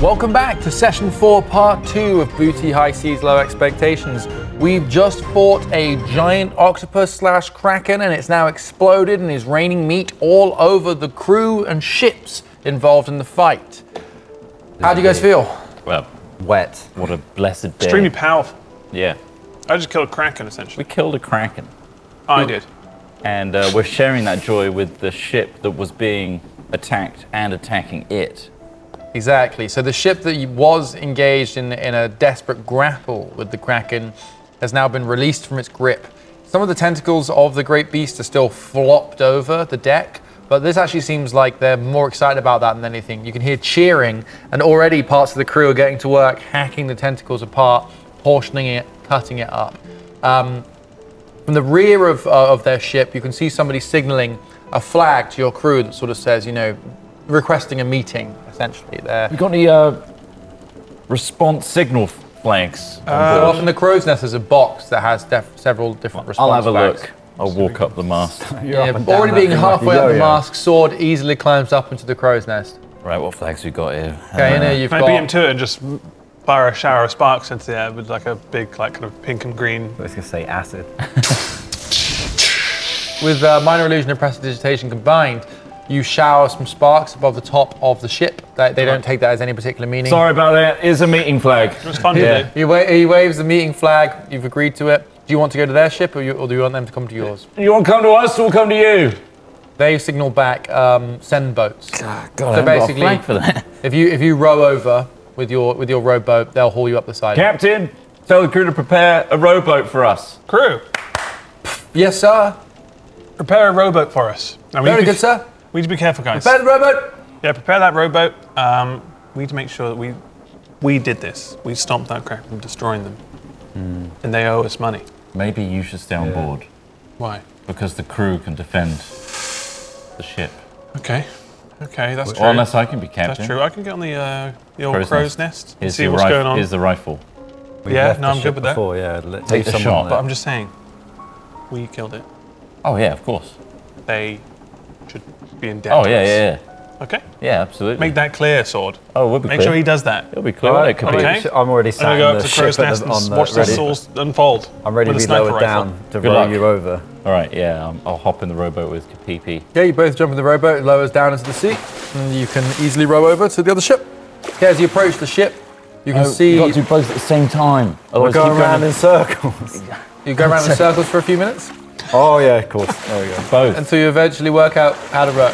Welcome back to Session 4, Part 2 of Booty High Seas Low Expectations. We've just fought a giant octopus / kraken, and it's now exploded and is raining meat all over the crew and ships involved in the fight. How do you guys feel? Well, wet. What a blessed day. Extremely powerful. Yeah. I just killed a kraken, essentially. We killed a kraken. I did. And we're sharing that joy with the ship that was being attacked and attacking it. Exactly. So the ship that was engaged in a desperate grapple with the kraken has now been released from its grip. Some of the tentacles of the great beast are still flopped over the deck, but this actually seems like they're more excited about that than anything. You can hear cheering, and already parts of the crew are getting to work hacking the tentacles apart, portioning it, cutting it up. From the rear of their ship, you can see somebody signaling a flag to your crew that sort of says, you know, requesting a meeting, essentially. We got any response signal flags? So often the crow's nest is a box that has several different response I'll have a flags. look. I'll walk up the mast. Yeah, already being halfway up the mast, sword easily climbs up into the crow's nest. Right, what flags we got here? Okay, and you've Can got... I beat him to it and just fire a shower of sparks into the air with like a big, like kind of pink and green? I was gonna say acid. With minor illusion and prestidigitation combined, you shower some sparks above the top of the ship. They don't take that as any particular meaning. Sorry about that. It's a meeting flag. It was fun to do. He waves the meeting flag. You've agreed to it. Do you want to go to their ship, or do you want them to come to yours? You want to come to us, or we'll come to you? They signal back send boats. God, So basically, got a flag for that. if you row over with your rowboat, they'll haul you up the side. Captain, tell the crew to prepare a rowboat for us. Crew, Yes, sir. prepare a rowboat for us. Now, Very good, sir. We need to be careful, guys. Prepare the rowboat. Yeah, prepare that rowboat. We need to make sure that we did this. We stomped that kraken from destroying them. And they owe us money. Maybe you should stay on board, Why? because the crew can defend the ship. Okay, that's true. Or unless I can be captain. That's true. I can get on the old crow's nest and Here's see the what's going on. Here's the rifle. Yeah, no, I'm good with that. Before, yeah. Take the shot. But I'm just saying, we killed it. Oh yeah, of course. They should be in debt. Oh to yeah, us. yeah, Okay. yeah, absolutely. Make that clear, Sword. Oh, we'll be Make clear. sure he does that. It'll be clear what it could be. Okay. I'm already I'm sat gonna in go the up to Crow's ship Nest on and the watch this ready. all unfold. I'm ready to with be a sniper lowered rifle. down to Good row luck. you over. All right, yeah, I'll hop in the rowboat with Kapipi. Yeah, you both jump in the rowboat, it lowers down into the sea, and you can easily row over to the other ship. Okay, as you approach the ship, you can see... We've got to do both at the same time. We're Otherwise, going keep around in circles. You go around in circles for a few minutes Oh yeah, of course. There we go. both. until you eventually work out how to row.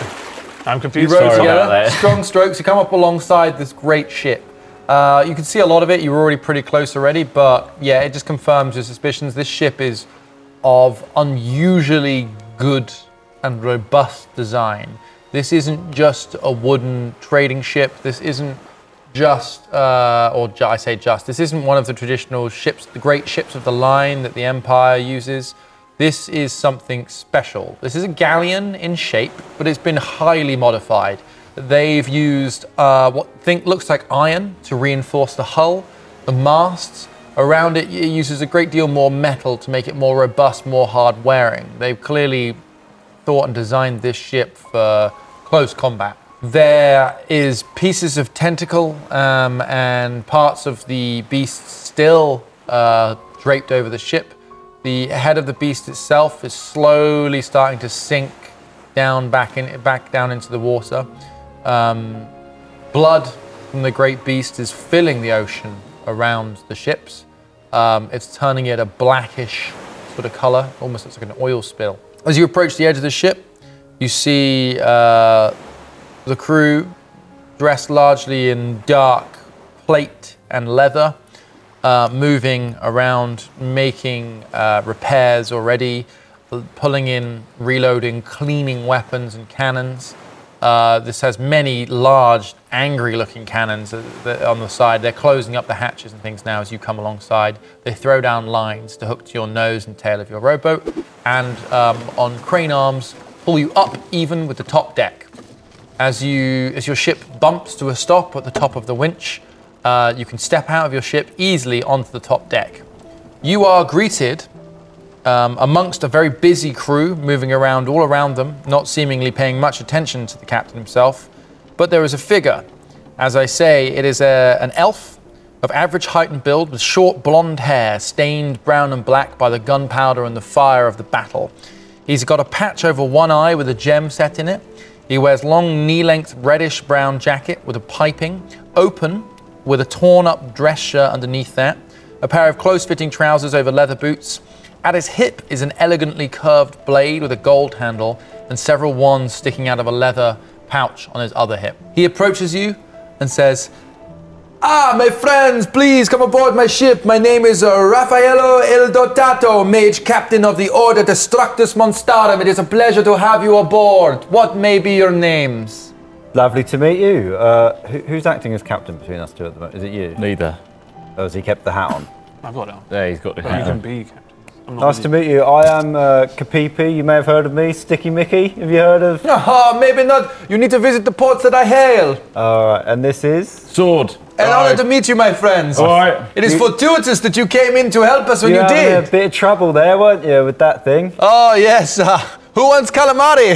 I'm You confused. row Sorry together, about that. strong strokes, you come up alongside this great ship. You can see a lot of it, you were already pretty close already, but yeah, it just confirms your suspicions. This ship is of unusually good and robust design. This isn't just a wooden trading ship. This isn't just, this isn't one of the traditional ships, the great ships of the line that the Empire uses. This is something special. This is a galleon in shape, but it's been highly modified. They've used what looks like iron to reinforce the hull, the masts. Around it, it uses a great deal more metal to make it more robust, more hard wearing. They've clearly thought and designed this ship for close combat. There is pieces of tentacle and parts of the beast still draped over the ship. The head of the beast itself is slowly starting to sink down back down into the water. Blood from the great beast is filling the ocean around the ships. It's turning it a blackish sort of color, almost looks like an oil spill. As you approach the edge of the ship, you see the crew dressed largely in dark plate and leather, moving around, making repairs already, pulling in, reloading, cleaning weapons and cannons. This has many large, angry-looking cannons on the side. They're closing up the hatches and things now as you come alongside. They throw down lines to hook to your nose and tail of your rowboat, and on crane arms, pull you up even with the top deck. As your ship bumps to a stop at the top of the winch, you can step out of your ship easily onto the top deck. You are greeted amongst a very busy crew moving around all around them, not seemingly paying much attention to the captain himself, but there is a figure As I say, it is an elf of average height and build with short blonde hair stained brown and black by the gunpowder and the fire of the battle. He's got a patch over one eye with a gem set in it. He wears long knee-length reddish-brown jacket with a piping, open with a torn-up dress shirt underneath that, a pair of close-fitting trousers over leather boots. At his hip is an elegantly curved blade with a gold handle and several wands sticking out of a leather pouch on his other hip. He approaches you and says, "Ah, my friends, please come aboard my ship. My name is Raffaello Il Dotato, mage captain of the Order Destructus Monstarum. It is a pleasure to have you aboard. What may be your names?" Lovely to meet you. Who's acting as captain between us two at the moment? Is it you? Neither. Oh, has he kept the hat on? I've got it on. There, he's got the You hat can on. be captain. I'm not Nice with to meet you. I am Kapipi. You may have heard of me. Sticky Mickey. Have you heard of? Ah, maybe not. You need to visit the ports that I hail. All right. And this is? Sword. An honor to meet you, my friends. All right. It is fortuitous that you came in to help us when you were having did. a bit of trouble there, weren't you, with that thing? Oh, yes. Who wants calamari?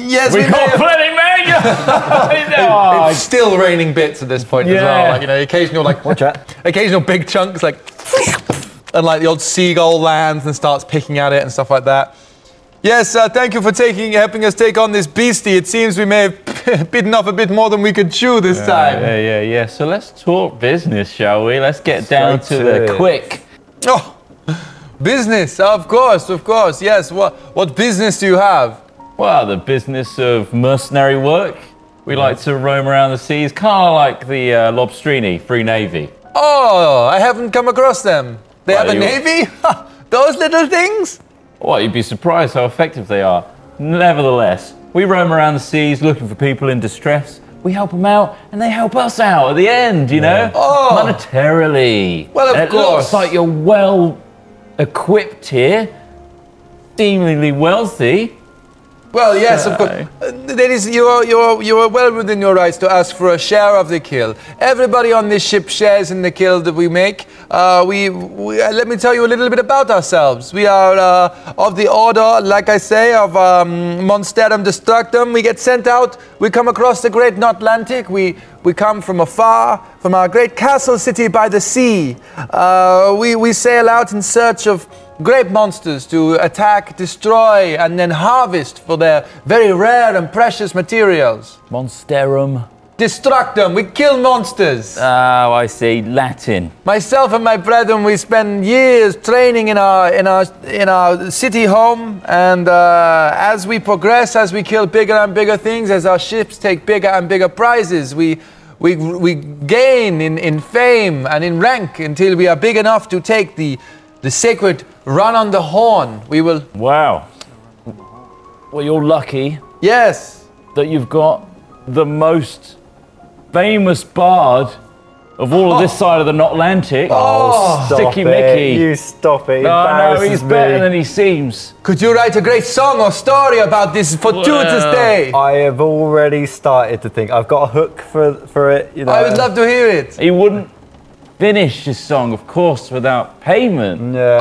Yes, We may got have- plenty, man! It's still raining bits at this point as Yeah. well. Like, you know, occasional like Watch out. occasional big chunks like and like the old seagull lands and starts picking at it and stuff like that. Yes, thank you for helping us take on this beastie. It seems we may have bitten off a bit more than we could chew this time. Yeah. So let's talk business, shall we? Let's get down to Straight the to it. quick. Oh, business, of course. Yes. What business do you have? Well, the business of mercenary work. We like to roam around the seas, kind of like the Lobstrini, Free Navy. Oh, I haven't come across them. They Well, have a you- navy? Those little things? Well, you'd be surprised how effective they are. Nevertheless, we roam around the seas looking for people in distress. We help them out, and they help us out at the end, you know? Oh. Monetarily. Well, of It course. looks like you're well equipped here, seemingly wealthy. Well, yes, of course. That is, you are well within your rights to ask for a share of the kill. Everybody on this ship shares in the kill that we make. Let me tell you a little bit about ourselves. We are of the order, like I say, of Monsterum Destructum. We get sent out. We come across the great Atlantic. We come from afar, from our great castle city by the sea. We sail out in search of great monsters to attack, destroy, and then harvest for their very rare and precious materials. Monsterum. Destructum, we kill monsters. Oh, I see. Latin. Myself and my brethren, we spend years training in our city home, and as we progress, as we kill bigger and bigger things, as our ships take bigger and bigger prizes, we gain in fame and in rank until we are big enough to take the sacred run on the horn. We will. Wow. Well, you're lucky Yes. that you've got the most famous bard of all of this side of the Atlantic. Stop Sticky it. Mickey. You stop it. No, Embarrasses he's me. better than he seems. Could you write a great song or story about this fortuitous Well, day? I have already started to think. I've got a hook for it. You know. I would love to hear it. He wouldn't finish his song, of course, without payment. Yeah.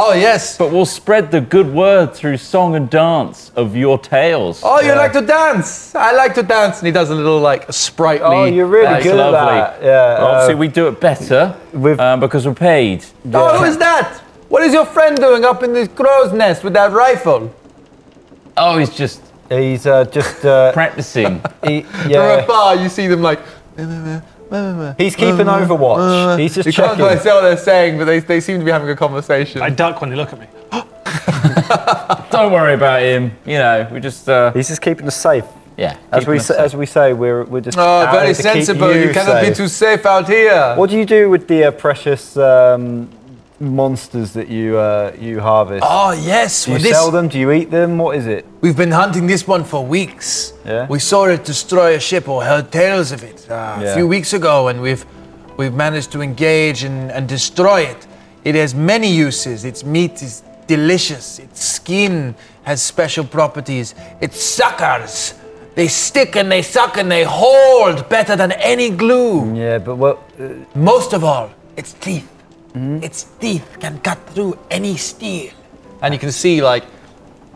Oh, yes. But we'll spread the good word through song and dance of your tales. Oh, you like to dance? I like to dance. And he does a little, like, sprightly. Oh, you're really That's good lovely. at that. Yeah. Obviously, we do it better because we're paid. Oh, who is that? What is your friend doing up in this crow's nest with that rifle? Oh, he's just He's just. practicing. From Yeah. afar, you see them like. He's keeping Overwatch. He's just You can't checking. quite say what they're saying, but they seem to be having a conversation. I duck when they look at me. Don't worry about him. You know, we just He's just keeping us safe. yeah. As keeping we us say, safe. as we say, we're just. Oh, out very here to keep sensible. You cannot be safe. too safe out here. What do you do with the precious monsters that you harvest? Oh, yes. Do you well, this- sell them? Do you eat them? What is it? We've been hunting this one for weeks. Yeah? We saw it destroy a ship or heard tales of it a few weeks ago, and we've managed to engage and destroy it. It has many uses. Its meat is delicious. Its skin has special properties. Its suckers, they stick and they suck and they hold better than any glue. Yeah, but what? Most of all, its teeth. Its teeth can cut through any steel. And you can see, like,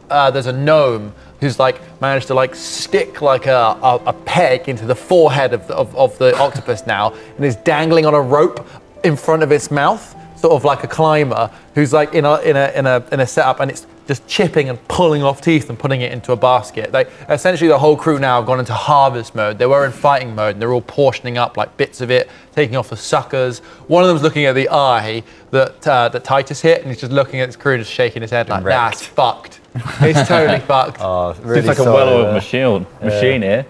there's a gnome who's like managed to like stick like a peg into the forehead of the octopus now, and is dangling on a rope in front of its mouth, sort of like a climber who's like in a setup, and it's just chipping and pulling off teeth and putting it into a basket. Like essentially, the whole crew now have gone into harvest mode. They were in fighting mode, and they're all portioning up like bits of it, taking off the suckers. One of them's looking at the eye that Titus hit, and he's just looking at his crew and just shaking his head like, "That's fucked. It's totally fucked." Oh, really Seems like a well-oiled machine here.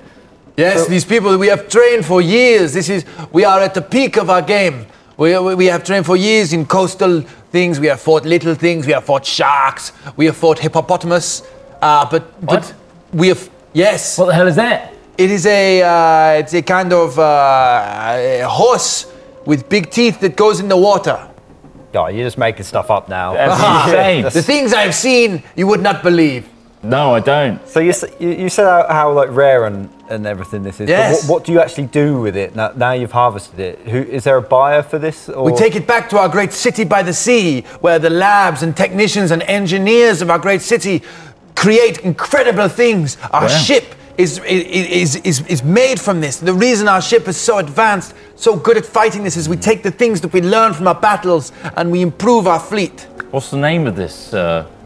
Yes, these people we have trained for years. We are at the peak of our game. We have trained for years in coastal things. We have fought little things. We have fought sharks. We have fought hippopotamus. But we have, yes. What the hell is that? It is it's a kind of a horse with big teeth that goes in the water. Oh, you're just making stuff up now. The things I've seen, you would not believe. No, I don't. So you said how like rare and everything this is. Yes. But what do you actually do with it now you've harvested it? Is there a buyer for this? Or? We take it back to our great city by the sea, where the labs and technicians and engineers of our great city create incredible things. Our ship is made from this. The reason our ship is so advanced, so good at fighting this, is we take the things that we learn from our battles and we improve our fleet. What's the name of this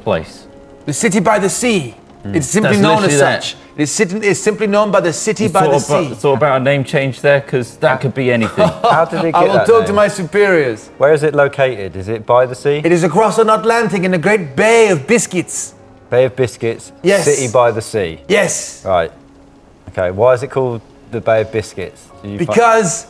place? The city by the sea. It's simply known as such. It's simply known by the city by the sea. Thought about a name change there, because that could be anything. How did it get I will that talk name? to my superiors. Where is it located? Is it by the sea? It is across an Atlantic in the great Bay of Biscuits. Bay of Biscuits. Yes. City by the sea. Yes. Right. Okay. Why is it called the Bay of Biscuits? Because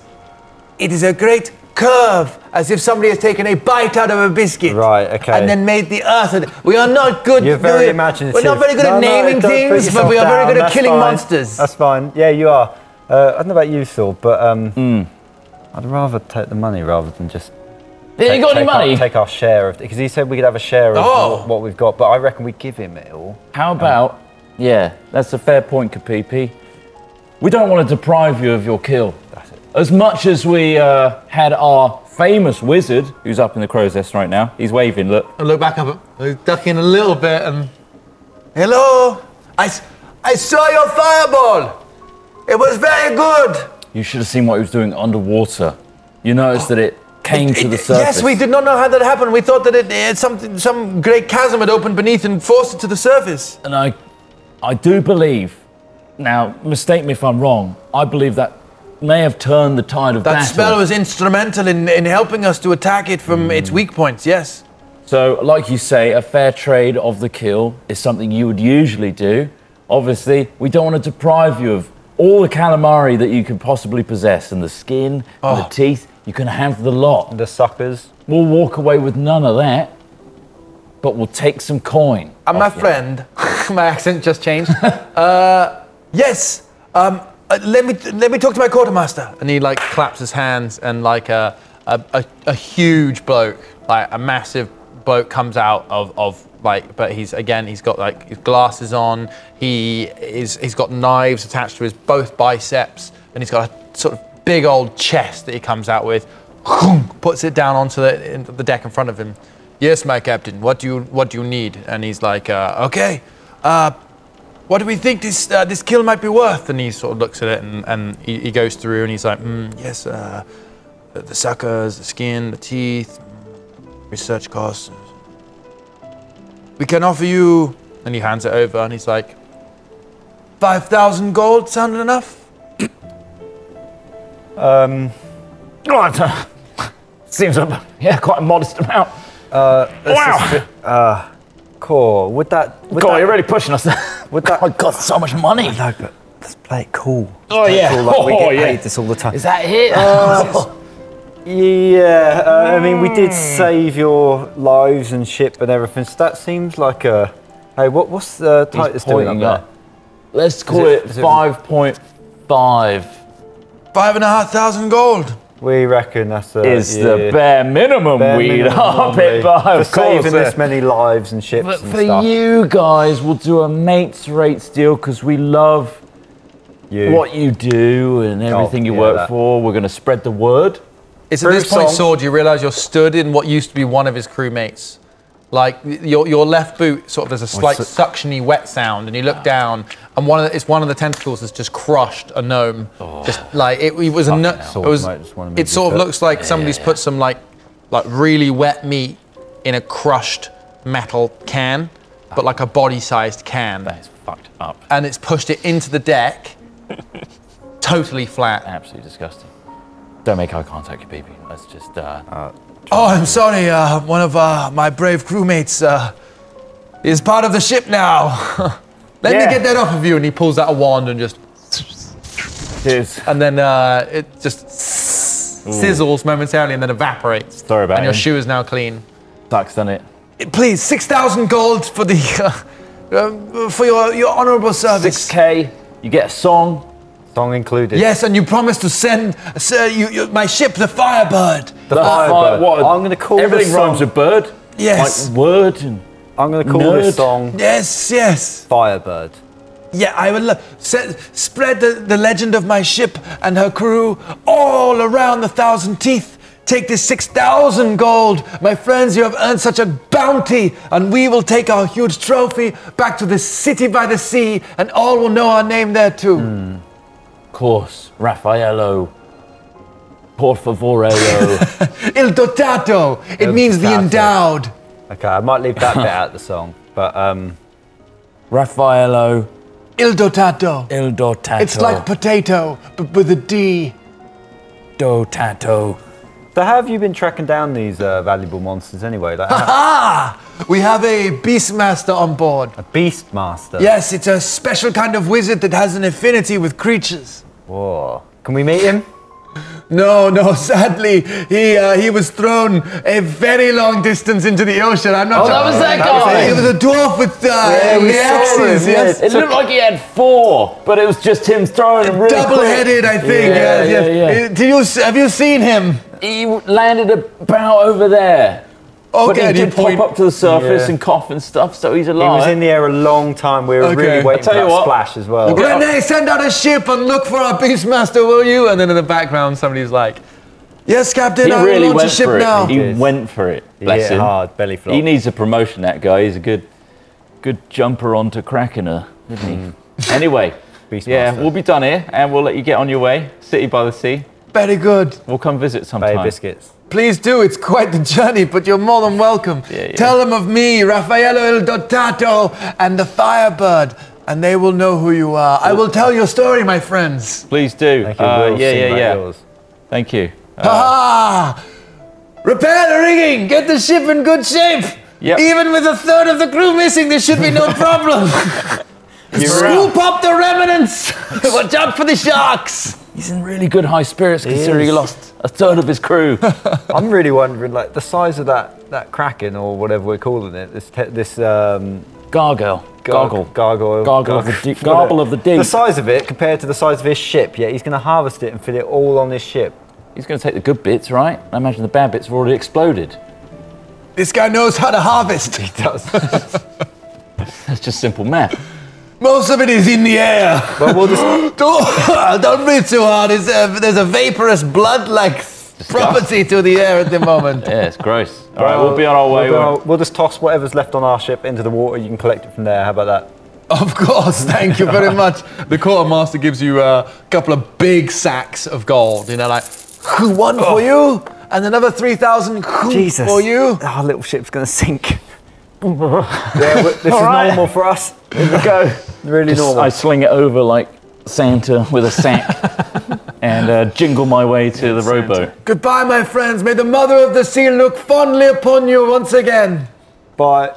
it is a great curve, as if somebody has taken a bite out of a biscuit. Right, okay. And then made the earth. We are not good. You're very imaginative. We're not very good at naming things, but we are very good at killing monsters. That's fine. Yeah, you are. I don't know about you, Phil, but I'd rather take the money rather than just. Yeah, you got any money? Take our share of, because he said we could have a share of what we've got, but I reckon we give him it all. How about? Yeah, that's a fair point, Kapipi. We don't want to deprive you of your kill. That's it. As much as we had our famous wizard, who's up in the crow's nest right now, he's waving, look. I look back up, ducking a little bit, and hello, I saw your fireball. It was very good. You should have seen what he was doing underwater. You noticed that it came to the surface. Yes, we did not know how that happened. We thought that some great chasm had opened beneath and forced it to the surface. And I do believe, now mistake me if I'm wrong, I believe that may have turned the tide of battle. That spell was instrumental in helping us to attack it from its weak points, yes. So, like you say, a fair trade of the kill is something you would usually do. Obviously, we don't want to deprive you of all the calamari that you could possibly possess, and the skin, and the teeth. You can have the lot. The suckers. We'll walk away with none of that, but we'll take some coin. My friend, my accent just changed. Yes. Let me talk to my quartermaster. And he like claps his hands, and like a huge bloke, like a massive bloke, comes out of like, but he's got like his glasses on. He's got knives attached to his both biceps, and he's got a sort of big old chest that he comes out with. Puts it down onto the deck in front of him. Yes, my captain. What do you need? And he's like, okay. What do we think this kill might be worth? And he sort of looks at it, and he goes through, and he's like, yes, the suckers, the skin, the teeth, research costs. We can offer you, and he hands it over, and he's like, 5,000 gold sound enough? Seems quite a modest amount. Wow. Cool. You're really pushing us there. I got so much money. No, but let's play it cool. Oh yeah. Cool, like we get paid this all the time. Is that it? Yeah. I mean, we did save your lives and ship and everything. So that seems like a. Hey, what's the Titus doing up there? Let's call it 5.5. 5,500 gold. We reckon that's the bare minimum we'd up it by. For saving this many lives and ships but and for stuff. you guys, we'll do a mates rates deal because we love what you do and everything you work for. We're going to spread the word. It's at this point, Sword, you realise you're stood in what used to be one of his crewmates. Like your left boot, sort of, there's a slight suctiony wet sound, and you look down, and one of the tentacles has just crushed a gnome. Just like it was a gnome. It sort of looks like somebody's put some like really wet meat in a crushed metal can, but like a body-sized can. That is fucked up. And it's pushed it into the deck, totally flat. Absolutely disgusting. Don't make eye contact, you baby. Let's just. Oh, I'm sorry. One of my brave crewmates is part of the ship now. Let me get that off of you. And he pulls out a wand and just. Cheers. And then it just sizzles momentarily and then evaporates. Sorry about it. And your shoe is now clean. Sucks, doesn't it? Please, 6,000 gold for the for your honourable service. 6K. You get a song. Song included. Yes, and you promised to send my ship, the Firebird. The Firebird. What? I'm going to call everything rhymes with bird. Yes. Like word and. I'm going to call this song. Yes. Firebird. Yeah, I will spread the legend of my ship and her crew all around the Thousand Teeth. Take this 6,000 gold. My friends, you have earned such a bounty, and we will take our huge trophy back to the city by the sea, and all will know our name there too. Course, Raffaello, por favorello. Il dotato. It means the endowed. Okay, I might leave that bit out of the song, but Raffaello. Il dotato. Il dotato. It's like potato, but with a D. Dotato. So how have you been tracking down these valuable monsters anyway? Like, We have a Beastmaster on board. a Beastmaster? Yes, it's a special kind of wizard that has an affinity with creatures. Whoa. Can we meet him? No, sadly, he was thrown a very long distance into the ocean. I'm not sure. that was that guy. He was a dwarf with we the saw him, axes, yes. It looked like he had 4, but it was just him throwing them really Double-headed, I think. Yes. Have you seen him? quick. He landed about over there. But he did pop up to the surface and cough and stuff, so he's He alive. was in the air a long time. We were really waiting for that splash as well. Renee, send out a ship and look for our Beastmaster, will you? And then in the background, somebody's like, yes, Captain, He I will really launch a went ship for it. now. He went for it. He Bless hit him. hard, belly flop. He needs a promotion, that guy. He's a good jumper onto Krakener, isn't he? Anyway, Beastmaster. we'll be done here, and we'll let you get on your way. City by the sea. Very good. We'll come visit sometime. Bay biscuits. Please do, it's quite the journey, but you're more than welcome. Tell them of me, Raffaello il Dotato, and the Firebird, and they will know who you are. I will tell your story, my friends. Please do. Thank you. We'll sing about yours. Thank you. Ha! Repair the rigging, get the ship in good shape. Yep. Even with a third of the crew missing, there should be no problem. Scoop up the remnants. Watch out for the sharks. He's in really good high spirits considering he lost a third of his crew. I'm really wondering, like, the size of that kraken or whatever we're calling it. This Gargoyle. gargoyle Gargle of the deep. Garble of the deep. The size of it compared to the size of his ship. Yeah, he's going to harvest it and fit it all on this ship. He's going to take the good bits, right? I imagine the bad bits have already exploded. This guy knows how to harvest. He does. That's just simple math. Most of it is in the air. But we'll just Don't breathe too hard. There's a vaporous blood-like property to the air at the moment. Yeah, it's gross. All right, we'll be on our way. We'll just toss whatever's left on our ship into the water. You can collect it from there. How about that? Of course, thank you very much. The quartermaster gives you a couple of big sacks of gold. You know, like one for you, and another 3,000 Jesus. for you. Our little ship's going to sink. This is normal for us. Here we go. Really normal. I sling it over like Santa with a sack and jingle my way to the rowboat. Goodbye, my friends. May the mother of the sea look fondly upon you once again. Bye.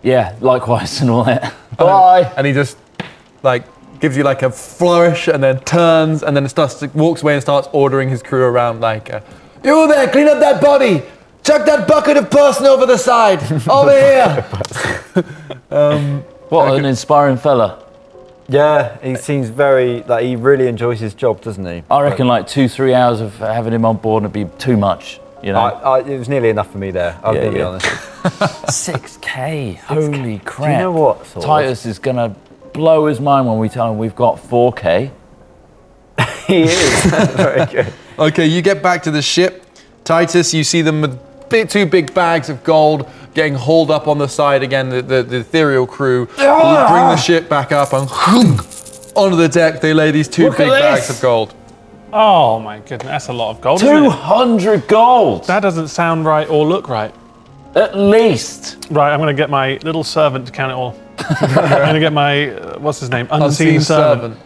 Yeah, likewise and all that. Bye. And he just like gives you like a flourish, and then turns, and then walks away and starts ordering his crew around like, you there, clean up that body. Chuck that bucket of person over the side. Over here. What an inspiring fella. Yeah, he seems very, like, he really enjoys his job, doesn't he? I reckon like 2-3 hours of having him on board would be too much, you know. It was nearly enough for me there, I'll be honest. 6K, holy crap. Do you know what, Sword? Titus is going to blow his mind when we tell him we've got 4K. He is. Very good. Okay, you get back to the ship. Titus, you see them with two big bags of gold getting hauled up on the side again. The ethereal crew bring the ship back up and onto the deck. They lay these two big bags of gold. Oh my goodness, that's a lot of gold. 200 gold. That doesn't sound right or look right. At least. Right, I'm going to get my little servant to count it all. I'm going to get my, what's his name? Unseen servant.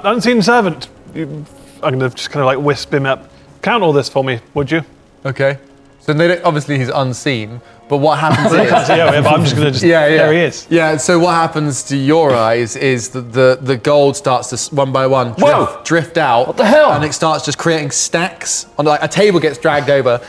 Unseen servant. I'm going to just kind of like wisp him up. Count all this for me, would you? Okay. So they don't, obviously he's unseen, but what happens is... but I'm just going to just... There he is. Yeah, so what happens to your eyes is that the gold starts to, one by one, drift out. What the hell? And it starts just creating stacks. On like a table gets dragged over.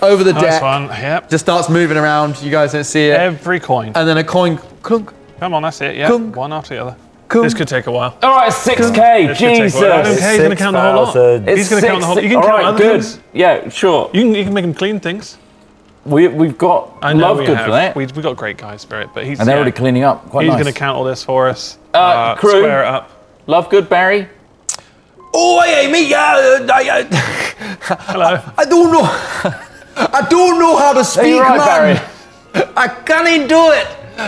Over the deck. One. Yep. Just starts moving around. You guys don't see it. Every coin. And then a coin, clunk. Come on, that's it, yeah. Clunk. One after the other. Clunk. This could take a while. All right, 6K, Jesus. I don't care, he's going to count the whole lot. He's going to count the whole lot. You can count other things. Yeah, sure. You can make him clean things. We've got love good for that. We've got great guys for it, but he's... And they're already cleaning up, quite He's nice. going to count all this for us. Crew. Square it up. Love good, Barry? Oh, hey, mate, Hello. I don't know. I don't know how to speak, right, man. Barry? I can't do it.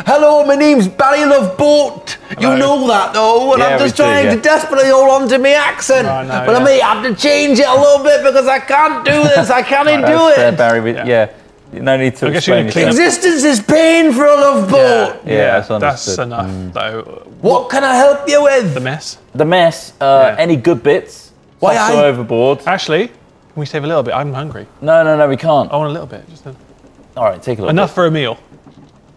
Hello, my name's Barry Loveboat. You know that though, and Yeah, I'm just we do, trying yeah. to desperately hold on to my accent. I know, but I may have to change it a little bit because I can't do this. I can't do That's fair, it. Barry. No need to I guess you're explain gonna clean yourself. Existence is pain for a love boat. Yeah, that's that's understood. enough, though. What can I help you with? The mess. The mess, any good bits? Why, Toss them overboard. Actually, can we save a little bit? I'm hungry. No, we can't. I want a little bit. Just All right, take a look. enough for a meal.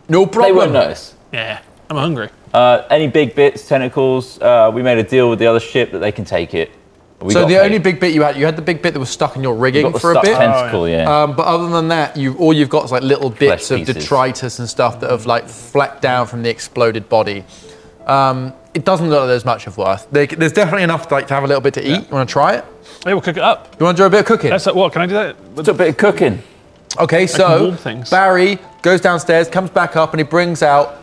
No They problem. won't notice. Yeah, I'm hungry. Any big bits, tentacles, we made a deal with the other ship that they can take it. So the only big bit you had the big bit that was stuck in your rigging got for a the bit. stuck tentacle, yeah. But other than that, all you've got is like little bits Flesh of pieces. detritus and stuff that have like flecked down from the exploded body. It doesn't look like there's much of worth. There's definitely enough to have a little bit to eat. You want to try it? Hey, we'll cook it up. You want to do a bit of cooking? That's like, what? Can I do that? It's a bit of cooking. Okay, can so warm things. Barry goes downstairs, comes back up, and he brings out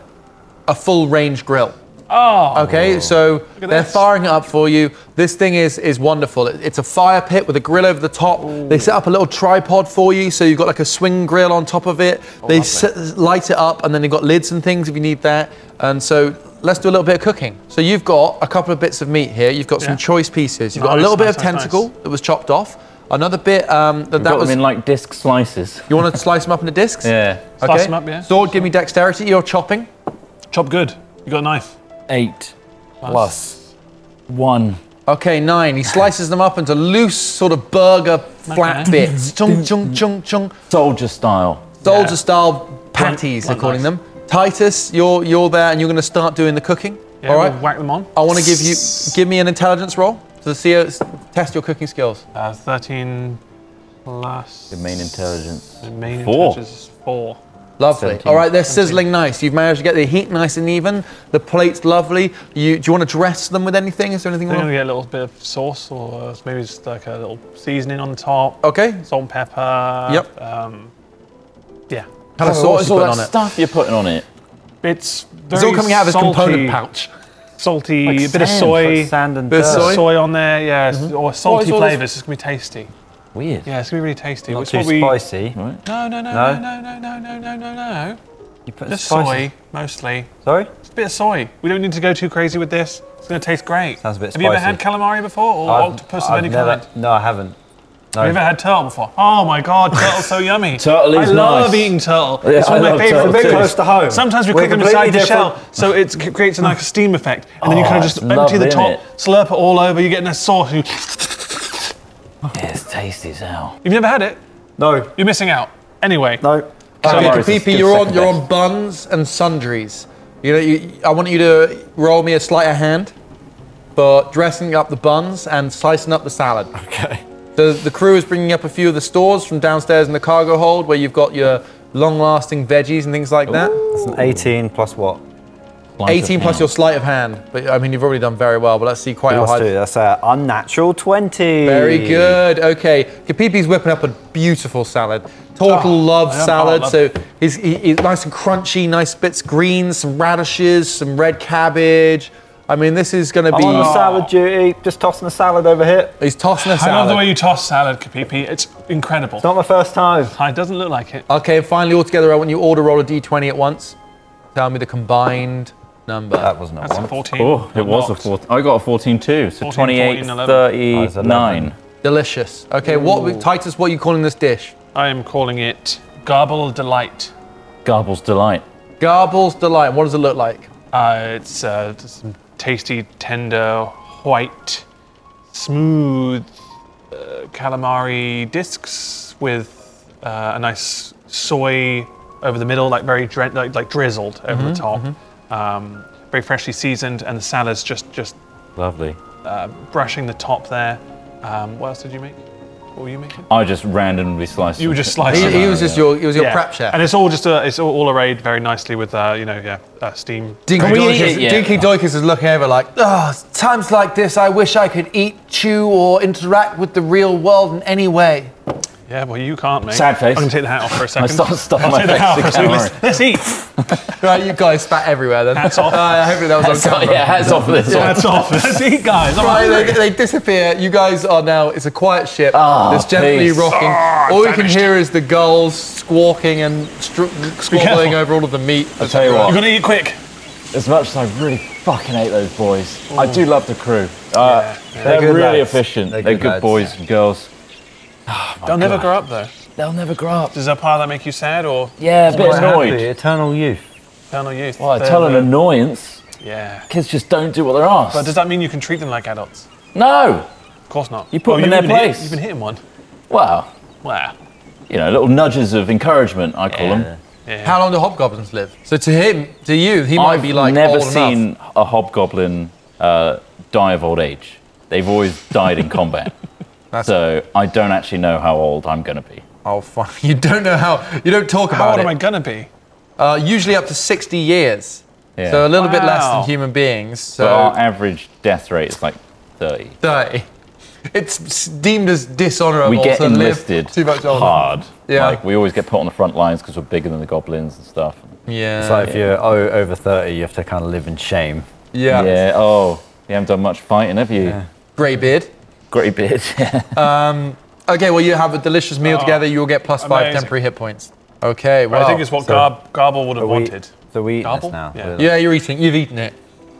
a full range grill. Oh. Okay, so at they're this. firing it up for you. This thing is wonderful. It's a fire pit with a grill over the top. Ooh. They set up a little tripod for you, so you've got like a swing grill on top of it. They light it up, and then they've got lids and things if you need that. And so let's do a little bit of cooking. So you've got a couple of bits of meat here. You've got some choice pieces. You've got a little bit of tentacle that was chopped off. Another bit that Got was them in like disc slices. You want to slice them up into discs? Yeah. Slice them up, yeah. Sword, give me dexterity. You're chopping. Chop good. You got a knife. 8 plus 1. Okay, 9. He slices them up into loose, sort of burger flat bits. Chung, chung, chung, chung. Soldier style. Soldier style patties, they're calling them. Titus, you're there, and you're going to start doing the cooking. Yeah, All right. we'll whack them on. I want to give me an intelligence roll to test your cooking skills. 13 plus... The main intelligence. The main 4. intelligence is 4. Lovely. 17. All right, they're sizzling nice. You've managed to get the heat nice and even. The plate's lovely. Do you want to dress them with anything? Is there anything I'm wrong? going to get a little bit of sauce or maybe just like a little seasoning on the top. Okay. Salt and pepper. Yep. Yeah. What kind of sauce What is you all put that on it? stuff you're putting on it? It's very It's all coming out of his salty, component pouch. Salty, Like a bit of sand, soy. Like sand and Bit of dirt. soy? On there, yeah, or salty is all this- flavours. It's going to be tasty. Weird. Yeah, it's going to be really tasty. Not Which too what we... spicy. Right. No. You put Just spicy. soy, mostly. Sorry? Just a bit of soy. We don't need to go too crazy with this. It's going to taste great. Sounds a bit Have you ever spicy. had calamari before, or octopus of any kind? No, I haven't. No. Have you ever had turtle before? Oh my god, turtle's so yummy. Turtle is I love nice. eating turtle. Yeah, It's one I of my love favourite turtle Bit too. close to home. Sometimes we We're cook them completely inside the shell, different. so it creates a nice steam effect. And then you kind of it's just empty lovely, the top, isn't it? slurp it all over, you get a nice sauce. Yeah, it's tasty as hell. You've never had it? No. You're missing out. Anyway. No. Okay, Calamari's a Kapipi, good you're second on best. buns and sundries. I want you to roll me a sleight of hand for dressing up the buns and slicing up the salad. Okay. So the crew is bringing up a few of the stores from downstairs in the cargo hold where you've got your long-lasting veggies and things like that. It's an 18 plus what? 18 plus your sleight of hand. But I mean, you've already done very well, but let's see quite how Let's high. do. That's an unnatural 20. Very good. Okay, Kapipi's whipping up a beautiful salad. Turtle loves salad, love so he's nice and crunchy, nice bits of greens, some radishes, some red cabbage. I mean, this is going to be... I'm on salad duty, just tossing a salad over here. He's tossing a I salad. love the way you toss salad, Kapipi. It's incredible. It's not my first time. It doesn't look like it. Okay, finally, all together, I want you all to roll a d20 at once. Tell me the combined number. That wasn't a That's a one. 14. Oh, it was a Unlocked. 14. I got a 14 too, so 14, 28, 14, 11. 39. Delicious. Okay, Titus, what are you calling this dish? I am calling it Garble Delight. Garbles Delight. Garbles Delight. What does it look like? It's some tasty, tender, white, smooth calamari discs with a nice soy over the middle, like very like drizzled over the top. Very freshly seasoned, and the salad's just Lovely. brushing the top there. What else did you make? What were you making? I just randomly sliced. You were just slicing. He was just your prep chef. And it's all just it's all arrayed very nicely with steam. Dinky Can we eat it Doikis, yet? Dinky Doikis is looking over like, times like this, I wish I could eat, chew, or interact with the real world in any way. Yeah, well you can't, mate. Sad face. I'm gonna take the hat off for a I second. started stuffing I'll my take the face hat with off. calamari. Let's eat. Right, you guys spat everywhere then. Hats off. Hopefully that was on camera. Yeah, hats off for this one. Hats off. Let's eat, guys. I'm Right, hungry. they disappear. You guys are now, it's a quiet ship that's gently peace. rocking. I'm All you can famished. hear is the gulls squawking and squabbling careful. over all of the meat. I'll tell you what. You're gonna eat quick. As much as I really fucking hate those boys, I do love the crew. Yeah. They're good really lads. efficient. They're They're good good lads. boys and girls. They'll never grow up though. They'll never grow up. Does that part of that make you sad or Yeah, a bit Quite happy, annoyed. eternal youth. eternal youth? Well, I tell an annoyance. Yeah. Kids just don't do what they're asked. But does that mean you can treat them like adults? No. Of course not. You put them in their place. You've been hitting one. Well, Wow. little nudges of encouragement, I call them. Yeah. How long do hobgoblins live? So to you, he might I've be like never old enough. seen a hobgoblin die of old age. They've always died in combat. So I don't actually know how old I'm going to be. Oh, fine. You don't know how. You don't talk How about old it. am I gonna be? Usually up to 60 years. Yeah. So a little bit less than Wow. human beings. So our So average death rate is like 30. 30. It's deemed as dishonorable We get to enlisted live too much older. hard. Yeah. Like we always get put on the front lines because we're bigger than the goblins and stuff. Yeah. It's like if you're over 30, you have to kind of live in shame. yeah. Yeah. Oh, you haven't done much fighting, have you? Yeah. Grey beard. Great bit. Okay, well, you have a delicious meal together. You'll get +5 amazing. temporary hit points. Okay, well. I think it's what Garble would have wanted. So we eating Garble? this now? Yeah. Yeah, you've eaten it.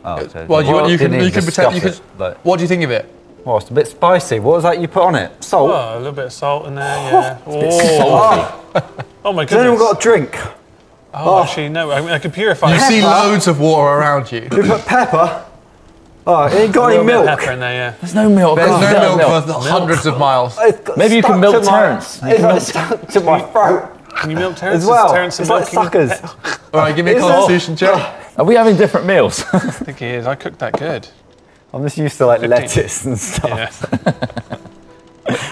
Oh, so Well, you can didn't even pretend. discuss it, like- What do you think of it? Well, it's a bit spicy. What was that you put on it? Salt? Oh, a little bit of salt in there, yeah. Oh my Has anyone goodness. got a drink? Oh, actually, no. I mean, I could purify You it. see loads of water around you. We put pepper. Oh, it ain't got A any little bit of milk. pepper in there, yeah. There's no milk. There's Oh, no milk for hundreds of miles. It's got Maybe you can stuck milk to my- Terrence. You It's can like milk- stuck to my throat Can you milk Terrence? as well. Is Terrence It's like milking suckers. All right, give me a Is constitution check. Are we having different meals? I think he is. I cooked that good. I'm just used to like 15. lettuce and stuff. Yeah.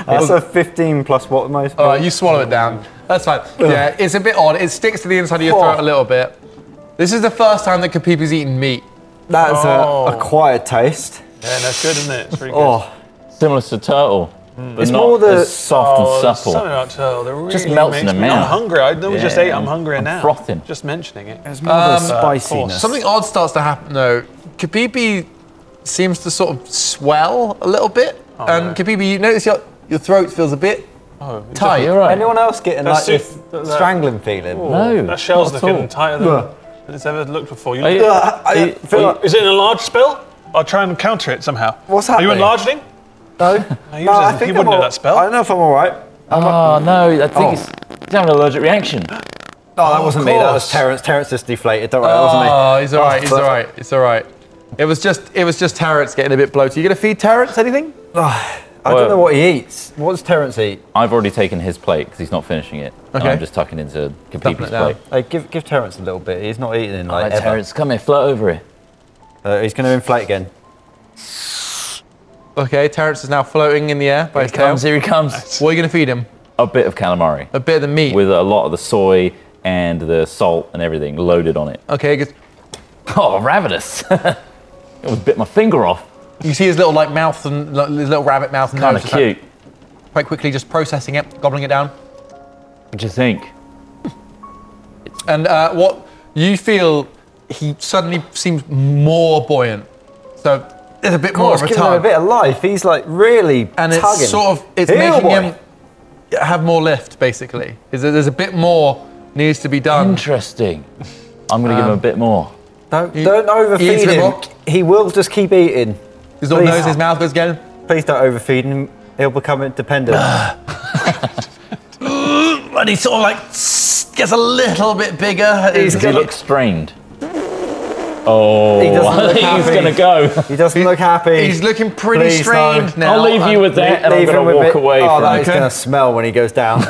That's a 15 plus what most. All right, you swallow it down. That's fine. Yeah, it's a bit odd. It sticks to the inside of your throat a little bit. This is the first time that Kapipi's eaten meat. That's Oh. a quiet taste. Yeah, that's good, isn't it? It's really good. Oh, Similar to turtle, but It's not more the- as soft and Something supple. about turtle. That really Just melts in makes the me- mouth. I'm hungry. I know we just Yeah, ate. I'm hungrier now. frothing. Just mentioning it. it's more the spiciness. Something odd starts to happen though. Kapipi seems to sort of swell a little bit. And no. Kapipi, you notice your throat feels a bit Oh, tight. You're right. Anyone else getting That's like soup- this that- strangling feeling? No, That shell's not at all. looking tighter than it's ever looked before. You Are you- I feel like, Is it an enlarged spell? I'll try and counter it somehow. What's Are you happening? enlarging? no, He no, I doesn't- think he wouldn't I'm know all- that spell. I don't know if I'm all right. Oh no, I think he's having an allergic reaction. No, that wasn't me. That was course. Terrence. Terrence just deflated. Don't worry, that wasn't me. Oh, he's all right. He's but- all right. It's all right. It was just Terrence getting a bit bloated. You gonna feed Terrence anything? I don't know what he eats. What does Terrence eat? I've already taken his plate because he's not finishing it. And Okay. I'm just tucking into Stuffing Kapipi's it down. plate. Hey, give Terrence a little bit. He's not eating in like Right, ever. Terrence, come here, float over here. He's going to inflate again. Okay, Terrence is now floating in the air by his tail. Here he comes. What are you gonna feed him? A bit of calamari A bit of the meat. with a lot of the soy and the salt and everything loaded on it. Okay, good. Oh, ravenous! It almost bit my finger off. You see his little like mouth and like, his little rabbit mouth and Kind nose of just, like, cute. quite quickly just processing it, gobbling it down. What do you think? And what you feel, he suddenly seems more buoyant. So there's a bit more of a giving him a tug. bit of life. He's like really And it's tugging. sort of, it's Here, making boy. him have more lift, basically. There's a bit more needs to be done. Interesting. I'm going to give him a bit more. Don't He overfeed eats a him. lot. He will just keep eating. His little Please. nose, his mouth goes again. Please don't overfeed him. He'll become independent. And he sort of like gets a little bit bigger. He's Does he gonna- look strained? Oh, He doesn't I look think he's happy. going to go. He doesn't look happy. He's looking pretty Please, strained now. I'll leave you with that, and I'm Leave going him to with walk it. away Oh, from that it. is going to smell when he goes down. So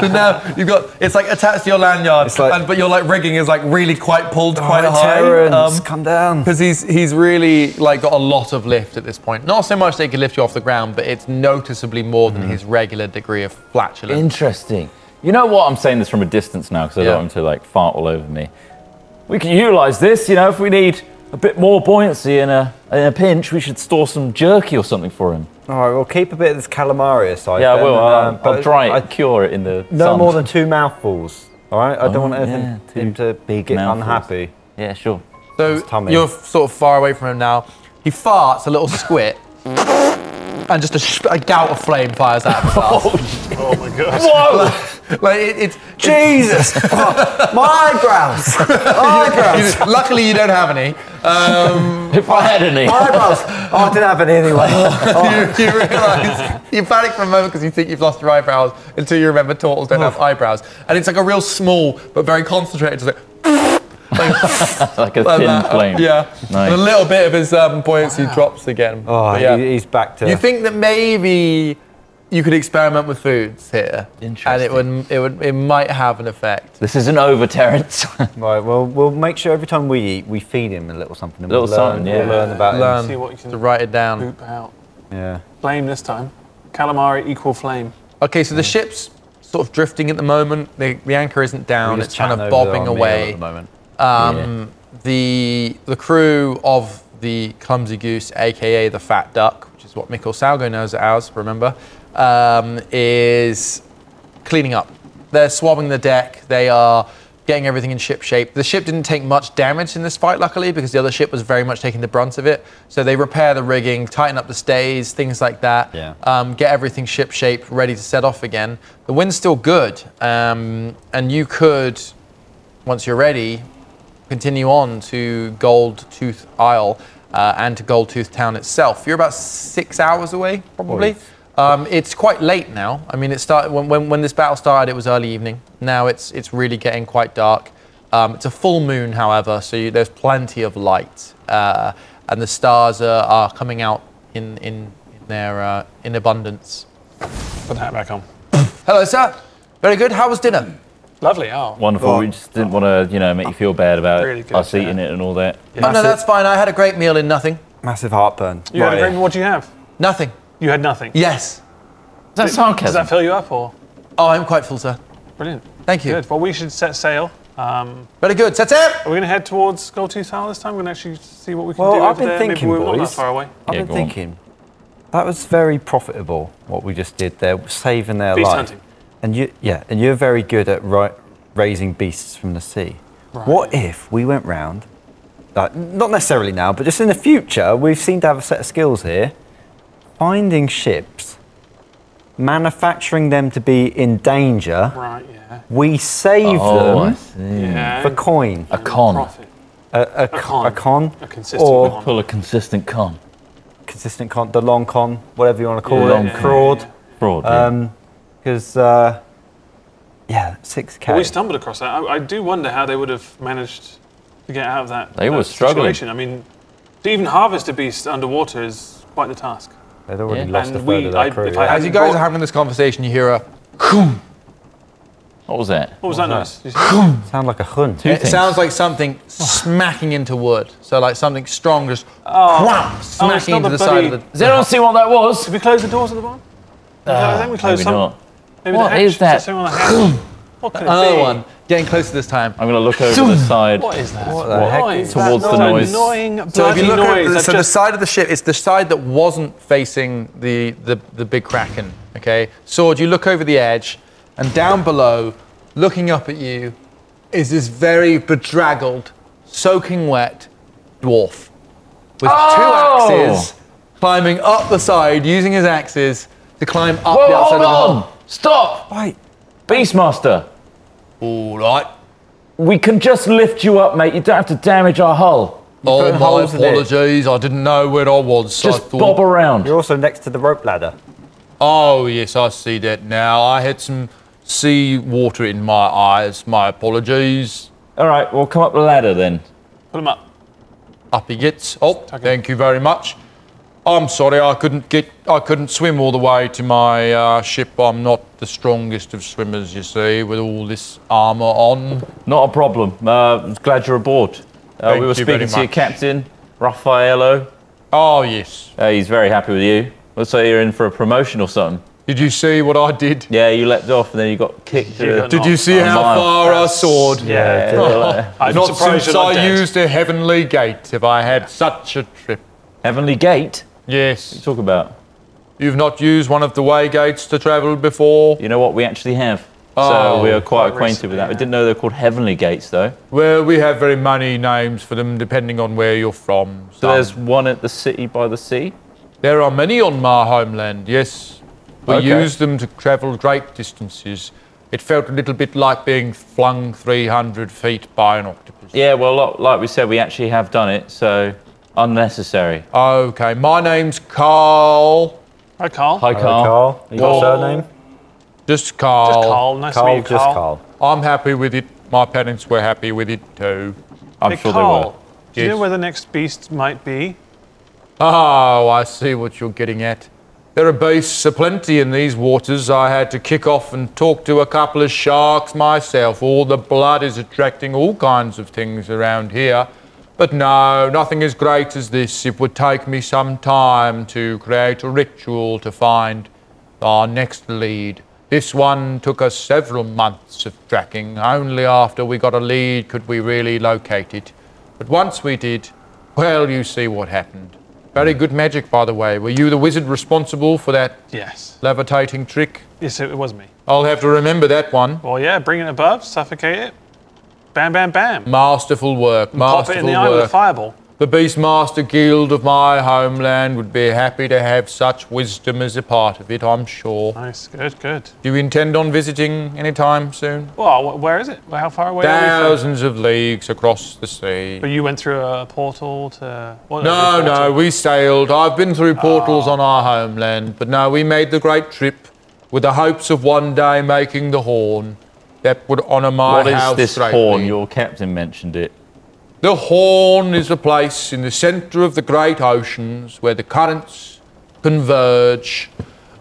now you've got, it's like attached to your lanyard, It's like- but your like rigging is like really quite pulled quite Right, high. Terrence, come down. Because he's really like got a lot of lift at this point. Not so much that he can lift you off the ground, but it's noticeably more than his regular degree of flatulence. Interesting. You know what? I'm saying this from a distance now because I Yeah. don't want him to like fart all over me. We can utilise this, you know, if we need a bit more buoyancy in a pinch, we should store some jerky or something for him. All right, we'll keep a bit of this calamari aside. Yeah, I then, will. I'll but dry it, I- cure it in the No sun. more than 2 mouthfuls. All right, I don't want yeah, anything, him to big get mouthfuls. unhappy. Yeah, sure. So his tummy. you're sort of far away from him now. He farts a little squit, and just a gout of flame fires out of his ass. Oh my god. Whoa! Like it's Jesus! Oh, my eyebrows! Eyebrows! luckily you don't have any. If I had any. Eyebrows! Oh, I didn't have any anyway. You realise you panic for a moment because you think you've lost your eyebrows until you remember turtles don't have eyebrows, and it's like a real small but very concentrated. Just Like a like thin that. flame. Yeah, Nice. and a little bit of his buoyancy drops again. Oh, But yeah. he's back to... You think that maybe you could experiment with foods here, Interesting. and it might have an effect. This isn't over, Terence. Right, well, we'll make sure every time we eat, we feed him a little something. And Little we'll learn, something, yeah. We'll learn about Learn See what you can to write it down. poop out. him. Yeah. Flame this time. Calamari equal flame. Okay, so the ship's sort of drifting at the moment. The anchor isn't down. We're It's just kind of chatting over bobbing our meal away. at the moment. The crew of the Clumsy Goose, aka the Fat Duck, which is what Mikkel Salgo knows it as, remember, is cleaning up. They're swabbing the deck. They are getting everything in ship shape. The ship didn't take much damage in this fight, luckily, because the other ship was very much taking the brunt of it. So they repair the rigging, tighten up the stays, things like that. Yeah. Get everything ship shape, ready to set off again. The wind's still good, and you could, once you're ready, continue on to Gold Tooth Isle and to Gold Tooth Town itself. You're about 6 hours away, probably. It's quite late now. I mean, it started when this battle started. It was early evening. Now it's really getting quite dark. It's a full moon, however, so there's plenty of light, and the stars are coming out in abundance. Put that back on. Hello, sir. Very good. How was dinner? Lovely. Oh. Wonderful. We just didn't want to, you know, make you feel bad about Really good, us yeah. eating it and all that. Oh no, that's fine. I had a great meal in nothing. Massive heartburn. You had a Right. great. What do you have? Nothing. You had nothing. Yes. Is that Does sarcasm? that fill you up or? Oh, I'm quite full, sir. Brilliant. Thank you. Good. Well, we should set sail. Are Very good. Set it. we going to head towards Gold Tooth Isle this time? We're going to actually see what we can Well, do I've over been there. thinking, Maybe we're not boys. that far away. I've Yeah, been go on. thinking, that was very profitable, what we just did there, saving their Beast life. hunting. And you're very good at raising beasts from the sea. Right. What if we went round, not necessarily now, but just in the future, we seem to have a set of skills here, finding ships, manufacturing them to be in danger, Right. Yeah. we save Oh, I them see. Yeah. for coin. A con. Profit. A con. con, A consistent or con. Pull a consistent con. consistent con, the long con, whatever you want to call Yeah, it, yeah, fraud. yeah. Fraud. Yeah. Because, 6K. Well, we stumbled across that. I do wonder how they would have managed to get out of that. They were that struggling. situation. I mean, to even harvest a beast underwater is quite the task. They'd already Yeah. lost And a third of their I- crew. if I yeah. had- As you guys are having this conversation, you hear a "Khoom." What was that? What was that was noise? Sound like a hun. Two It things. sounds like something smacking into wood. So like something strong just wham, smacking not into the the side of bloody- the. Does anyone see what that was? Did we close the doors at the bottom? I think we closed Maybe some. not. Maybe What the hatch. is that? Is something on the hatch? What could it Another be? one. Getting closer this time. I'm going to look over the side. What is that? What the heck is that Towards the noise. Annoying, So if bloody you look noise. at That's the just- side of the ship, it's the side that wasn't facing the big kraken. Okay, Sword. You look over the edge, and down below, looking up at you, is this very bedraggled, soaking wet dwarf. with 2 axes, climbing up the side, using his axes to climb up the outside of the hull. Stop! Wait. Beastmaster, All right. we can just lift you up, mate. You don't have to damage our hull. Oh, put my holes in it. apologies. I didn't know where I was. So Just I thought... bob around. You're also next to the rope ladder. Oh, yes, I see that now. I had some sea water in my eyes. My apologies. All right, well, come up the ladder then. Put him up. Up he gets. Oh, thank you very much. I'm sorry, I couldn't swim all the way to my ship. I'm not the strongest of swimmers, you see, with all this armour on. Not a problem. I'm glad you're aboard. We were you speaking very to your much. captain, Raffaello. Oh, yes. He's very happy with you. Looks like you're in for a promotion or something. Did you see what I did? Yeah, you leapt off and then you got kicked. You got Did you see how mile. far I soared? I'm Not surprised since you're not I dead. used a heavenly gate have I had such a trip. Heavenly Gate? Yes. Talk about. You've not used one of the way gates to travel before? You know what? We actually have. Oh, So we are quite quite acquainted with that. We recently, didn't know they're called Heavenly Gates, though. Well, we have very many names for them depending on where you're from. So there's one at the city by the sea. There are many on my homeland, yes. We Okay. use them to travel great distances. It felt a little bit like being flung 300 feet by an octopus. Yeah, well, like we said, we actually have done it, so unnecessary. Okay, my name's Carl. Hi, Carl. Hi, Hello, Carl. Carl. You got a surname? Just Carl. Just Carl. Nice to meet you, Just Carl. Carl. I'm happy with it. My parents were happy with it too. I'm Hey, sure Carl, do you Yes. know where the next beast might be? Oh, I see what you're getting at. There are beasts aplenty in these waters. I had to kick off and talk to a couple of sharks myself. All the blood is attracting all kinds of things around here. But no, nothing as great as this. It would take me some time to create a ritual to find our next lead. This one took us several months of tracking. Only after we got a lead could we really locate it. But once we did, well, you see what happened. Very good magic, by the way. Were you the wizard responsible for that Yes. levitating trick? Yes, it was me. I'll have to remember that one. Well, yeah, bring it above, suffocate it. Bam, bam, bam. Masterful work, Pop it in masterful the eye with a work. fireball. The Beastmaster Guild of my homeland would be happy to have such wisdom as a part of it, I'm sure. Nice, good, good. Do you intend on visiting anytime soon? Well, where is it? How far away are we Thousands of leagues across the sea. from? But you went through a portal to... Well, No, a portal. no, we sailed. I've been through portals on our homeland, but no, we made the great trip with the hopes of one day making the horn that would honour my What house is this greatly. horn? Your captain mentioned it. The Horn is a place in the centre of the great oceans where the currents converge.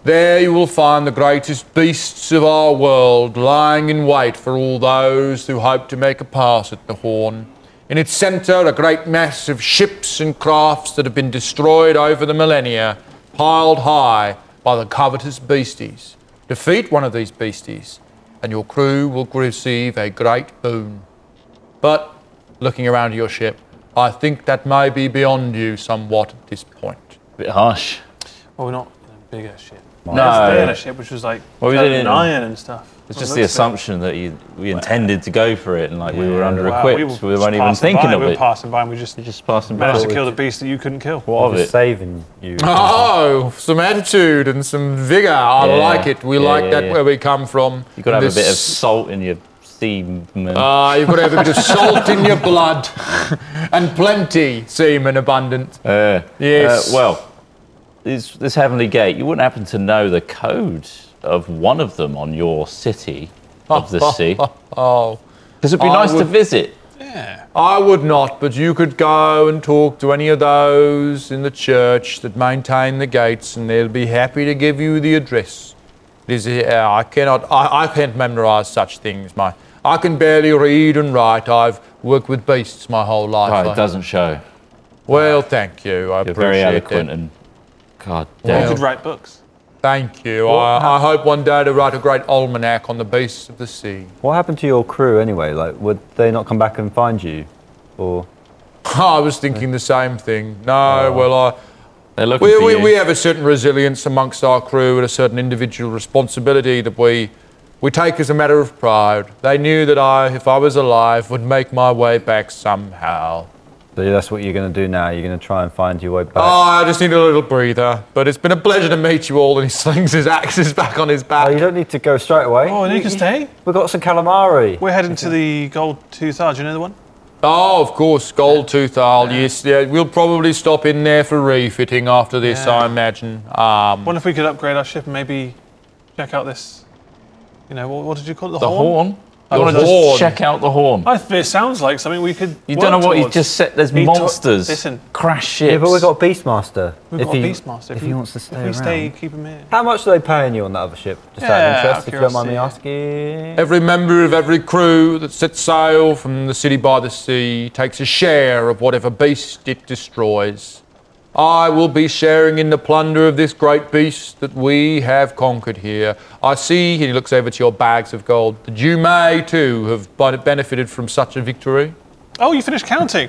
There you will find the greatest beasts of our world lying in wait for all those who hope to make a pass at the Horn. In its centre, a great mass of ships and crafts that have been destroyed over the millennia, piled high by the covetous beasties. Defeat one of these beasties, and your crew will receive a great boon. But looking around your ship, I think that may be beyond you somewhat at this point. Bit harsh. Well, we're not in a bigger ship. No. They had a ship which was like Well, we covered didn't- in iron and stuff. It's Well, just the looks assumption that we intended to go for it and like we were like- under Wow, equipped. were We just weren't even passing thinking by, of we were it. passing by and we just Just passing by. managed to kill the beast that you couldn't kill. What of Just it? saving you. Oh, some attitude and some vigour. I Yeah. like it. We Yeah, like yeah, that yeah. where we come from. You've got to have a bit of This- salt in your semen. you've got to have a bit of salt in your blood and plenty semen abundant. Yes. Well, this Heavenly Gate, you wouldn't happen to know the code of one of them on your city of the sea? Oh, Because it'd be I nice to would- visit. Yeah. I would not, but you could go and talk to any of those in the church that maintain the gates, and they'll be happy to give you the address. I can't memorise such things. I can barely read and write. I've worked with beasts my whole life. Oh, it doesn't show. Well, thank you. I You're very appreciate eloquent it. and God You damn. could write books. Thank you. I hope one day to write a great almanac on the beasts of the sea. What happened to your crew anyway? Like, would they not come back and find you? Or I was thinking the same thing. No, well, They're looking for you. we have a certain resilience amongst our crew and a certain individual responsibility that we take as a matter of pride. They knew that if I was alive, would make my way back somehow. So that's what you're going to do now. You're going to try and find your way back. Oh, I just need a little breather. But it's been a pleasure to meet you all. And he slings his axes back on his back. Oh, you don't need to go straight away. Oh, and you can stay. We've got some calamari. We're heading to the Gold Tooth Isle. Do you know the one? Oh, of course, Gold Tooth Isle. Yes, yeah, we'll probably stop in there for refitting after this, Yeah. I imagine. Wonder if we could upgrade our ship and maybe check out this. You know, what did you call it? The horn? The You want to horn. just check out the horn? It sounds like something we could. You don't know what he towards. just said. There's He monsters. listen, Crash ships. Yeah, but we've got Beastmaster. we've got a Beastmaster. If he wants to stay if we around. stay, keep him here. How much are they paying you on that other ship? Just out Yeah, of interest, out of if you don't mind me curiosity. asking. Every member of every crew that sets sail from the city by the sea takes a share of whatever beast it destroys. I will be sharing in the plunder of this great beast that we have conquered here. I see, he looks over to your bags of gold, that you may too have benefited from such a victory. Oh, you finished counting.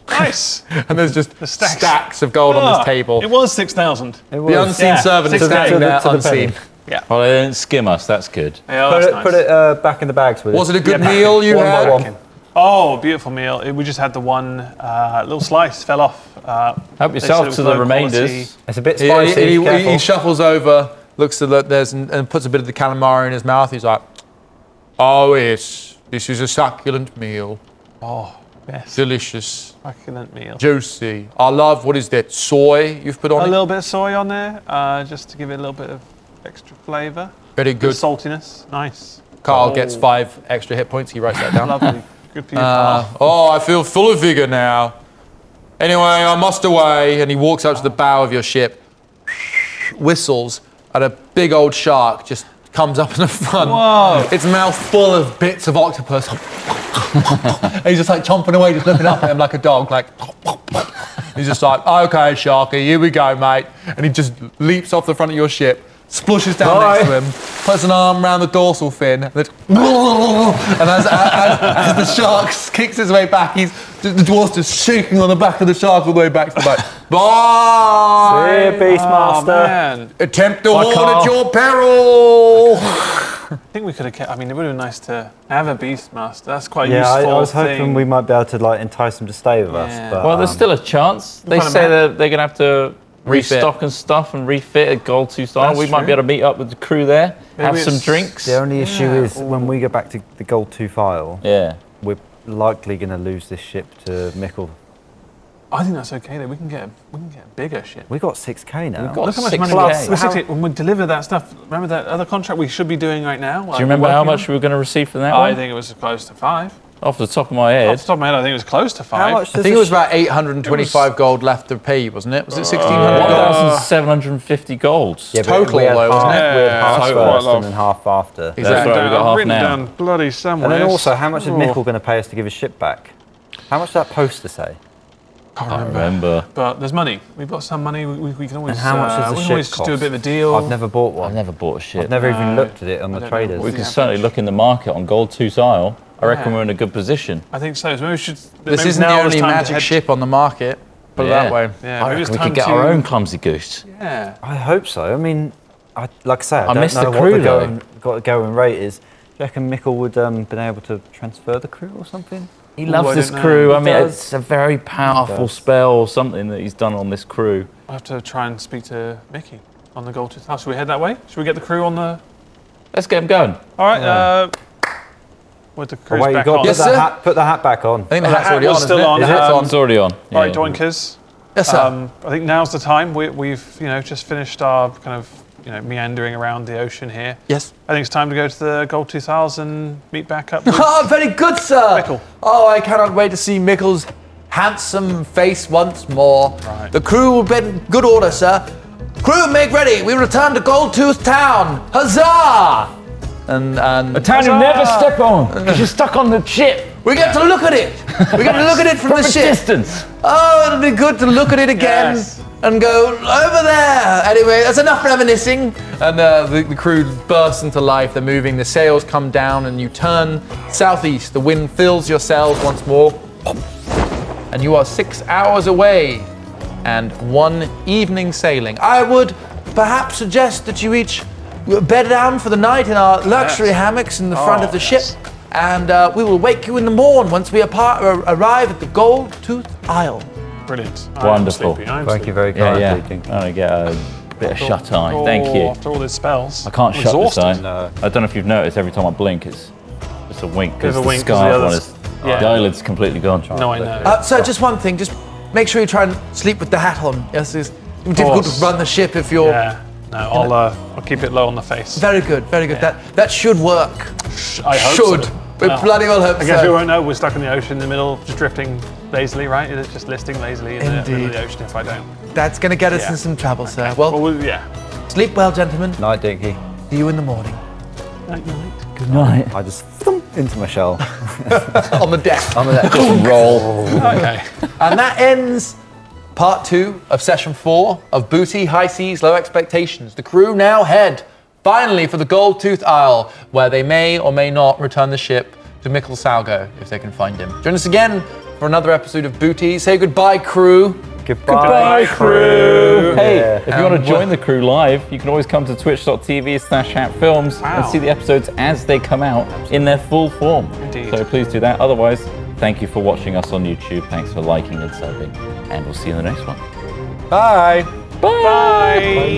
Nice. And there's just The stacks. stacks of gold on this table. It was 6,000. It The was. unseen Yeah, servant is 16. standing there To the unseen. penny. Yeah. Well, they didn't skim us. That's good. Yeah, Put that's it, nice. put it back in the bags with Was it a good Yeah, meal you one by had? one. Oh, beautiful meal. We just had the one little slice fell off. Help They said yourself it was to the low remainders. quality. It's a bit He, spicy. he careful. shuffles over, looks at there's and puts a bit of the calamari in his mouth. He's like, "Oh yes, this is a succulent meal, Oh, yes. delicious, Succulent meal. juicy. I love what is that soy you've put on A it? little bit of soy on there, just to give it a little bit of extra flavour. Very Good good." saltiness. Nice. Carl gets 5 extra hit points. He writes that down. Lovely. Good for you, Carl. Oh, I feel full of vigor now. Anyway, I must away. And he walks up to the bow of your ship, whistles, and a big old shark just comes up in the front. Whoa. Its mouth full of bits of octopus. And he's just like chomping away, just looking up at him like a dog, like. He's just like, "Okay, Sharky, here we go, mate." And he just leaps off the front of your ship, splushes down Bye. next to him, puts an arm around the dorsal fin, and as the shark kicks his way back, the dwarf's just shaking on the back of the shark all the way back to the boat. Bye! See you, Oh, Beastmaster. man. Attempt the Bye, horn Carl. at your peril! I think we could have kept. I mean, it would have been nice to have a Beastmaster. That's quite a Yeah, useful I was thing. hoping we might be able to like entice them to stay with Yeah. us. But, Well, there's still a chance. They Quite a say map. that they're going to have to Refit. restock and stuff and refit at Gold Tooth Isle. That's We might true. be able to meet up with the crew there, Maybe have some it's- drinks. the only issue Yeah. is when we go back to the Gold Tooth Isle, Yeah. we're likely going to lose this ship to Mickle. I think that's okay. Though we can get a bigger ship. We got 6k now. We've got Look how much 6K. money Plus, we're how- when we deliver that stuff. Remember that other contract we should be doing right now? Do you remember how much we were going to receive from that I one? think it was close to 5. Off the top of my Off head. the top of my head, I think it was close to 5. How much I does think it a was sh- about 825 gold left to pay, wasn't it? Was it 1,600 gold? 1,750 golds. Yeah, but total, we had though, wasn't half, it? we had half Yeah, first total. and then half after. That's Exactly. right, we got half written now. down bloody somewhere. And then also, how much is Oh. Mickle going to pay us to give his ship back? How much does that poster say? Can't I remember. remember. But there's money. We've got some money. We can always. And how much does the we can ship always just do a cost? bit of a deal. I've never bought one. I've never bought a ship. I've never even No, looked at it on I the don't know. traders. We Yeah, can certainly look in the market on Gold Tooth Isle. I reckon Yeah. we're in a good position. I think so. So maybe we should. This maybe isn't the now is only time to magic head- ship on the market. Put it Yeah. that way. Yeah, I maybe it's reckon we time could get to. our own clumsy goose. Yeah. I hope so. I mean, like I say, I don't miss know the what crew, the though. going rate is. Do you reckon Mickle would been able to transfer the crew or something? He I loves this don't know. crew. I He mean, does. it's a very powerful does. spell or something that he's done on this crew. I'll have to try and speak to Mickey on the Gold Tooth House. Should we head that way? Should we get the crew on the? Let's get him going. All right. With the Oh, crew's wait, you back got to on. Yes, put, sir. put the hat back on. I think the Oh, the hat's hat already was on, still isn't on. it? Is it? It's already on. All right, Yeah. Doinkers. Yes, sir. I think now's the time. We've just finished our kind of meandering around the ocean here. Yes. I think it's time to go to the Gold Tooth Isles and meet back up. With Oh, very good, sir. Mickle. Oh, I cannot wait to see Mickle's handsome face once more. Right. The crew will be in good order, sir. Crew, make ready. We return to Goldtooth Town. Huzzah! And A town you never step on because you're stuck on the ship we get to look at it. We get to look at it from from the a ship. distance. Oh, it'll be good to look at it again Yes. and go over there. Anyway, that's enough reminiscing. And the crew bursts into life. They're moving. The sails come down, and you turn southeast. The wind fills your sails once more, and you are 6 hours away and 1 evening sailing. I would perhaps suggest that you each bed down for the night in our luxury hammocks in the front of the ship. and we will wake you in the morn once we arrive at the Gold Tooth Isle. Brilliant. Wonderful. I'm sleepy. I'm Thank you sleepy. very kindly. Yeah. I get a bit of shut eye. Thank you. After all these spells. I can't I'm shut this eye. exhausted. No. I don't know if you've noticed, every time I blink, it's just a wink, because Bit of a the wink 'cause scarred the one others- is, yeah. the eyelid's completely gone. No, I know. So just one thing, just make sure you try and sleep with the hat on. Yes, it's difficult to course. run the ship if you're... Yeah. No, I'll keep it low on the face. Very good, very good. That should work. I hope Should. so. We Well, bloody well hope I guess we so. won't know. We're stuck in the ocean in the middle, just drifting lazily, right? It's just listing lazily in the middle of the ocean if I don't. That's going to get us Yeah. in some trouble, sir. Well, Yeah. sleep well, gentlemen. Night, Dinky. See you in the morning. Night, night. Good night. I just thump into my shell. On the deck. I'm gonna Just roll. Okay. And that ends part 2 of session 4 of Booty, High Seas, Low Expectations. The crew now head, finally, for the Gold Tooth Isle, where they may or may not return the ship to Mikkel Salgo, if they can find him. Join us again for another episode of Booty. Say goodbye, crew. Goodbye, crew. Hey, Yeah. if you want to join the crew live, you can always come to twitch.tv/hatfilms and Wow. see the episodes as they come out in their full form. Indeed. So please do that. Otherwise, thank you for watching us on YouTube. Thanks for liking and subbing. And we'll see you in the next one. Bye. Bye. Bye.